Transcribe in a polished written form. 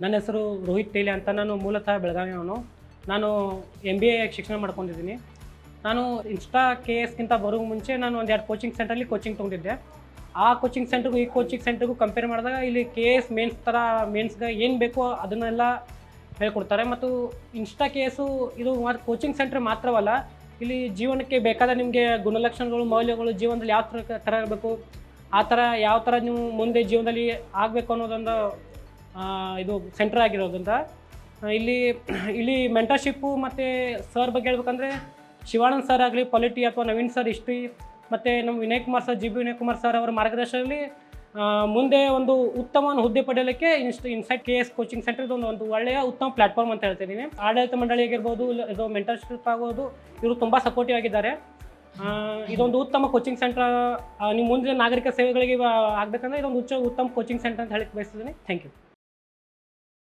ನನ್ನ ಹೆಸರು ರೋಹಿತ್ ಟೇಲೆ ಅಂತ. ನಾನು ಮೂಲತಃ ಬೆಳಗಾವಿಯವನು. ನಾನು MBA ಶಿಕ್ಷಣ ಮಾಡ್ಕೊಂಡಿದ್ದೀನಿ. ನಾನು ಇನ್ಸ್ಟಾ KSಗಿಂತ ಬರೋ ಮುಂಚೆ ನಾನು ಒಂದೆರಡು ಕೋಚಿಂಗ್ ಸೆಂಟ್ರಲ್ಲಿ ಕೋಚಿಂಗ್ ತೊಗೊಂಡಿದ್ದೆ. ಆ ಕೋಚಿಂಗ್ ಸೆಂಟ್ರಿಗೂ ಈ ಕೋಚಿಂಗ್ ಸೆಂಟ್ರಿಗೂ ಕಂಪೇರ್ ಮಾಡಿದಾಗ ಇಲ್ಲಿ KS ಮೇನ್ಸ್ ಥರ ಮೇನ್ಸ್ಗೆ ಏನು ಬೇಕೋ ಅದನ್ನೆಲ್ಲ ಹೇಳ್ಕೊಡ್ತಾರೆ. ಮತ್ತು ಇನ್ಸ್ಟಾ KS ಇದು ಕೋಚಿಂಗ್ ಸೆಂಟ್ರ್ ಮಾತ್ರವಲ್ಲ, ಇಲ್ಲಿ ಜೀವನಕ್ಕೆ ಬೇಕಾದ ನಿಮಗೆ ಗುಣಲಕ್ಷಣಗಳು, ಮೌಲ್ಯಗಳು, ಜೀವನದಲ್ಲಿ ಯಾವ ಥರ ಇರಬೇಕು, ಆ ಥರ ಯಾವ ಥರ ನೀವು ಮುಂದೆ ಜೀವನದಲ್ಲಿ ಆಗಬೇಕು ಅನ್ನೋದೊಂದು ಇದು ಸೆಂಟರ್ ಆಗಿರೋದ್ರಿಂದ ಇಲ್ಲಿ ಮೆಂಟರ್ಶಿಪ್ಪು ಮತ್ತು ಸರ್ ಬಗ್ಗೆ ಹೇಳ್ಬೇಕಂದ್ರೆ ಶಿವಾನಂದ್ ಸರ್ ಆಗಲಿ, ಪೊಲಿಟಿ ಅಥವಾ ನವೀನ್ ಸರ್ ಹಿಸ್ಟ್ರಿ, ಮತ್ತು ನಮ್ಮ Vinay Kumar sir, GB Vinay Kumar sir ಅವರ ಮಾರ್ಗದರ್ಶನದಲ್ಲಿ ಮುಂದೆ ಒಂದು ಉತ್ತಮವನ್ನು ಹುದ್ದೆ ಪಡೆಯಲಿಕ್ಕೆ ಇನ್ಸೈಡ್ KS ಕೋಚಿಂಗ್ ಸೆಂಟರ್ ಒಂದು ಒಳ್ಳೆಯ ಉತ್ತಮ ಪ್ಲಾಟ್ಫಾರ್ಮ್ ಅಂತ ಹೇಳ್ತಿದ್ದೀನಿ. ಆಡಳಿತ ಮಂಡಳಿ ಆಗಿರ್ಬೋದು, ಇದು ಮೆಂಟರ್ಶಿಪ್ ಆಗೋದು, ಇವರು ತುಂಬ ಸಪೋರ್ಟಿವ್ ಆಗಿದ್ದಾರೆ. ಇದೊಂದು ಉತ್ತಮ ಕೋಚಿಂಗ್ ಸೆಂಟರ್. ನೀವು ಮುಂದೆ ನಾಗರಿಕ ಸೇವೆಗಳಿಗೆ ಆಗಬೇಕಂದ್ರೆ ಇದೊಂದು ಉತ್ತಮ ಕೋಚಿಂಗ್ ಸೆಂಟರ್ ಅಂತ ಹೇಳಕ್ಕೆ ಬಯಸ್ತಿದ್ದೀನಿ. Thank you.